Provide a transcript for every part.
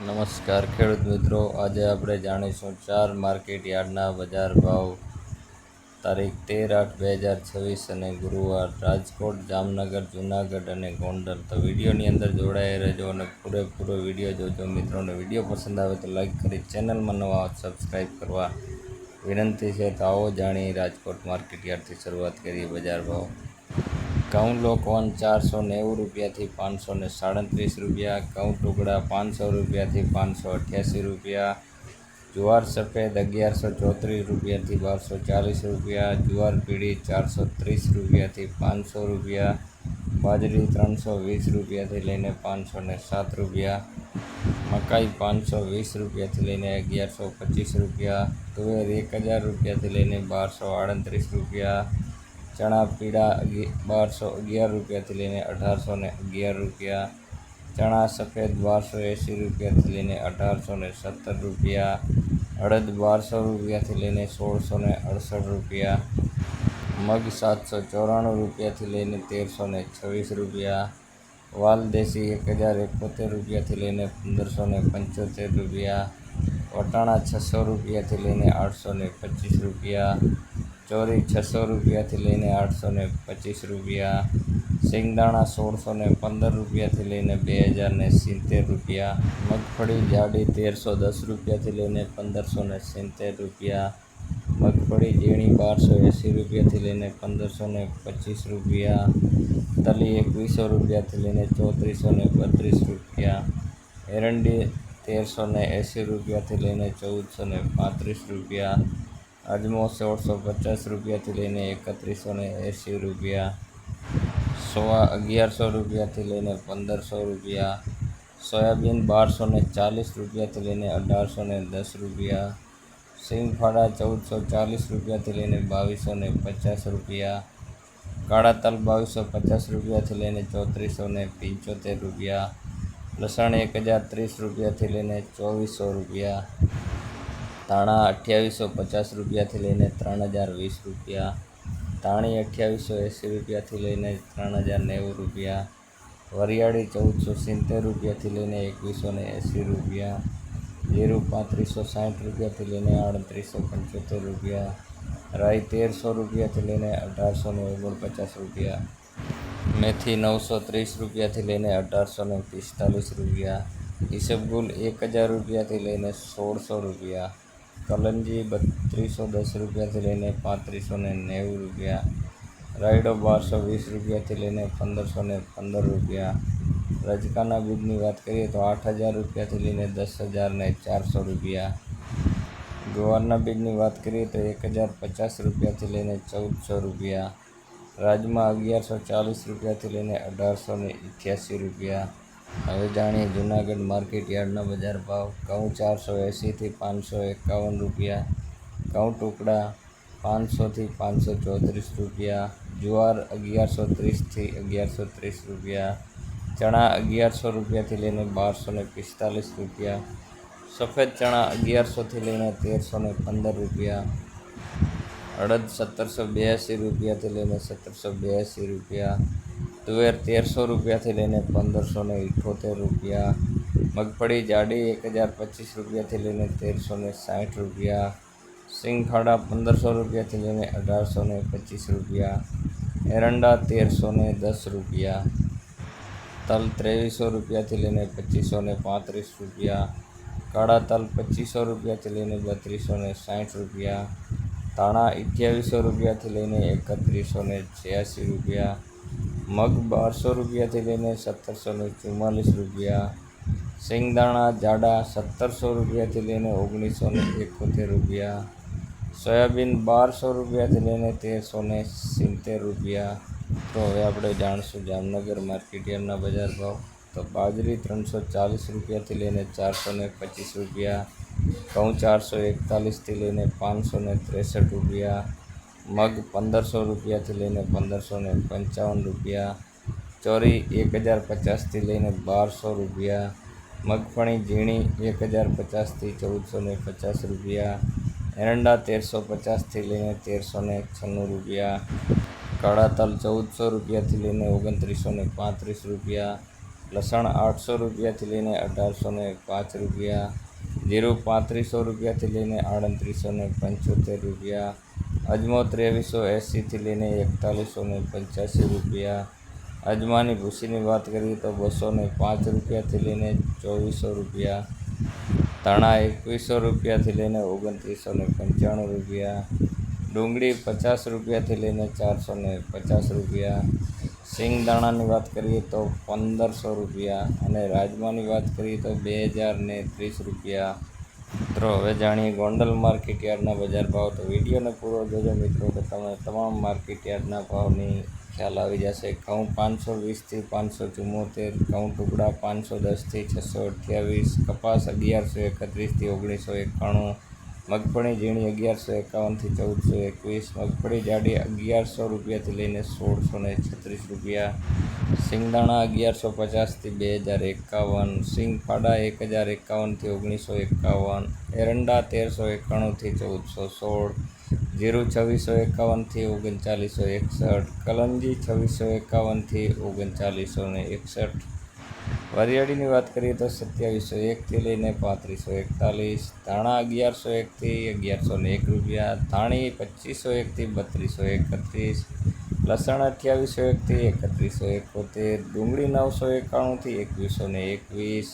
નમસ્કાર ખેડૂત મિત્રો, આજે આપણે જાણીશું 4 માર્કેટ યાર્ડના બજાર ભાવ તારીખ 13/8/2026 અને ગુરુવાર રાજકોટ, જામનગર, જૂનાગઢ અને ગોંડલ। તો વિડીયોની અંદર જોડાઈ રહેજો અને પૂરેપૂરો વિડીયો જોજો। મિત્રોને વિડીયો પસંદ આવે તો લાઈક કરી, ચેનલમાં નવા સબસ્ક્રાઈબ કરવા વિનંતી છે। તો આવો જાણીએ રાજકોટ માર્કેટ યાર્ડથી શરૂઆત કરીએ બજાર ભાવ। ઘઉં લોકવન 490 રૂપિયાથી 537 રૂપિયા, ઘઉં ટુકડા 500 રૂપિયાથી 588 રૂપિયા, જુવાર સફેદ 1134 રૂપિયાથી 1240 રૂપિયા, જુવાર પીળી 430 રૂપિયાથી 500 રૂપિયા, બાજરી 320 રૂપિયાથી લઈને 507 રૂપિયા, મકાઈ 520 રૂપિયાથી લઈને 1125 રૂપિયા, તુવેર 1000 રૂપિયાથી લઈને 1238 રૂપિયા, ચણા પીળા 1211 રૂપિયાથી લઈને 1811 રૂપિયા, ચણા સફેદ 1280 રૂપિયાથી લઈને 1817 રૂપિયા, અડદ 1200 રૂપિયાથી લઈને 1668 રૂપિયા, મગ 794 રૂપિયાથી લઈને 1326 રૂપિયા, વાલ દેશી 1071 રૂપિયાથી લઈને 1575 રૂપિયા, વટાણા 600 રૂપિયાથી લઈને 825 રૂપિયા, ચોરી 600 રૂપિયાથી લઈને 825 રૂપિયા, સિંગદાણા 1615 રૂપિયાથી લઈને 2070 રૂપિયા, મગફળી જાડી 1310 રૂપિયાથી લઈને 1570 રૂપિયા, મગફળી ઝીણી 1280 રૂપિયાથી લઈને 1525 રૂપિયા, તલી 2100 રૂપિયાથી લઈને 3432 રૂપિયા, એરંડી 1380 રૂપિયાથી લઈને 1435 રૂપિયા, અજમો 1650 રૂપિયાથી લઈને 3180 રૂપિયા, સોવા 1100 રૂપિયાથી લઈને 1500 રૂપિયા, સોયાબીન 1240 રૂપિયાથી લઈને 1810 રૂપિયા, સિંગફાડા 1440 રૂપિયાથી લઈને 2250 રૂપિયા, કાળા તલ 2250 રૂપિયાથી લઈને 3475 રૂપિયા, લસણ 1030 રૂપિયાથી લઈને 2400 રૂપિયા, ધાણા 2850 રૂપિયાથી લઈને 3020 રૂપિયા, ધાણી 2880 રૂપિયાથી લઈને 3090 રૂપિયા, વરિયાળી 1470 રૂપિયાથી લઈને 2180 રૂપિયા, જીરું 3560 રૂપિયાથી લઈને 3875 રૂપિયા, રાઈ 1300 રૂપિયાથી લઈને 1849 રૂપિયા, મેથી 930 રૂપિયાથી લઈને 1845 રૂપિયા, ઈસબગુલ 1000 રૂપિયાથી લઈને 1600 રૂપિયા, કલંજી 3210 રૂપિયાથી લઈને 3590 રૂપિયા, રાયડો 1220 રૂપિયાથી લઈને 1515 રૂપિયા, રજકાના બીજની વાત કરીએ તો 8000 રૂપિયાથી લઈને 10400 રૂપિયા, ગુવારના બીજની વાત કરીએ તો 1050 રૂપિયાથી લઈને 1400 રૂપિયા, રાજમા 1140 રૂપિયાથી લઈને 1888 રૂપિયા। હવે જાણીએ જૂનાગઢ માર્કેટ યાર્ડના બજાર ભાવ। ઘઉં 480થી 551 રૂપિયા, ઘઉં ટુકડા 500થી 534 રૂપિયા, જુવાર 1130થી 1130 રૂપિયા, ચણા 1100 રૂપિયાથી લઈને 1245 રૂપિયા, સફેદ ચણા 1100થી લઈને 1315 રૂપિયા, અડદ 1782 રૂપિયાથી લઈને 1782 રૂપિયા, તુવેર 1300 રૂપિયાથી લઈને 1578 રૂપિયા, મગફળી જાડી 1025 રૂપિયાથી લઈને 1360 રૂપિયા, સિંગફાડા 1500 રૂપિયાથી લઈને 1825 રૂપિયા, એરંડા 1310 રૂપિયા, તલ 2300 રૂપિયાથી લઈને 2535 રૂપિયા, કાળા તલ 2500 રૂપિયાથી લઈને 3260 રૂપિયા, ધાણા 2800 રૂપિયાથી લઈને 3186 રૂપિયા, મગ 1200 રૂપિયાથી લઈને 1744 રૂપિયા, સિંગદાણા જાડા 1700 રૂપિયાથી લઈને 1971 રૂપિયા, સોયાબીન 1200 રૂપિયાથી લઈને 1370 રૂપિયા। તો હવે આપણે જાણીશું જામનગર માર્કેટ યાર્ડના બજાર ભાવ। તો બાજરી 340 રૂપિયાથી લઈને 425 રૂપિયા, ઘઉં 441થી લઈને 563 રૂપિયા, મગ 1500 રૂપિયાથી લઈને 1555 રૂપિયા, ચોરી 1050થી લઈને 1200 રૂપિયા, મગફળી ઝીણી 1050થી 1450 રૂપિયા, એરંડા 1350થી લઈને 1396 રૂપિયા, કાળા તલ 1400 રૂપિયાથી લઈને 2935 રૂપિયા, લસણ 800 રૂપિયાથી લઈને 1805 રૂપિયા, જીરું 3500 રૂપિયાથી લઈને 3875 રૂપિયા, અજમો 2380થી લઈને 4185 રૂપિયા, અજમાની ભૂસીની વાત કરીએ તો 205 રૂપિયાથી લઈને 2400 રૂપિયા, ધાણા 2100 રૂપિયાથી લઈને 2995 રૂપિયા, ડુંગળી 50 રૂપિયાથી લઈને 450 રૂપિયા, સિંગદાણાની વાત કરીએ તો 1500 રૂપિયા અને રાજમાની વાત કરીએ તો 2030 રૂપિયા. મિત્રો હવે જાણીએ ગોંડલ માર્કેટ યાર્ડના બજાર ભાવ. તો વિડીયોને પૂરો જોજો મિત્રો, તો તમને તમામ માર્કેટ યાર્ડના ભાવની ખ્યાલ આવી જશે. ઘઉં 520થી 574, ઘઉં ટુકડા 510થી 628, કપાસ 1131થી 1991, મગફળી ઝીણી 1151થી 1421, મગફળી જાડી 1100 રૂપિયાથી લઈને 1636 રૂપિયા, સિંગદાણા 1150થી 2051, સિંગ ફાડા 1051થી 1951, એરંડા 1391થી 1416, જીરું 2651થી 3961, કલંજી 2651થી 3961, વરિયાળીની વાત કરીએ તો 2701થી લઈને 3541, ધાણા 1101થી 1101 રૂપિયા, ધાણી 2501થી 3231, લસણ 2801થી 3171, ડુંગળી 991થી 2121,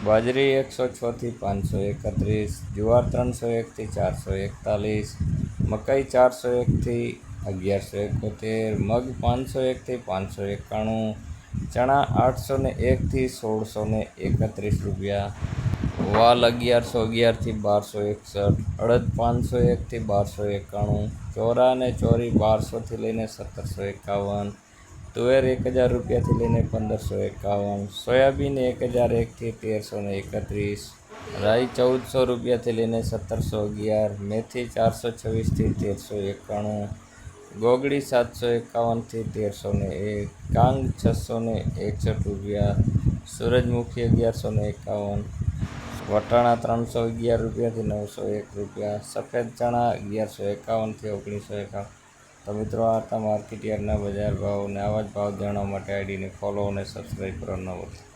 બાજરી 106થી 531, જુવાર 301થી 441, મકાઈ 401થી 1171, મગ 501થી 591, ચણા 801થી 1631 રૂપિયા, વાલ 1111થી 1261, અડદ 501થી 1291, ચોરા અને ચોરી 1200થી લઈને 1751, તુવેર 1000 રૂપિયાથી લઈને 1551, સોયાબીન 1001થી 1331, રાઈ 1400 રૂપિયાથી લઈને 1711, મેથી 426થી 1391, ગોગડી 751થી 1301, કાંગ 661 રૂપિયા, સૂરજમુખી 1151, વટાણા 311 રૂપિયાથી 901 રૂપિયા, સફેદ ચણા 1151થી 1951. તો મિત્રો આ હતા માર્કેટ યાર્ડના બજાર ભાવ, અને આવા જ ભાવ જાણવા માટે આઈડીને ફોલો અને સબસ્ક્રાઈબ કરવાનું ન ભૂલતા.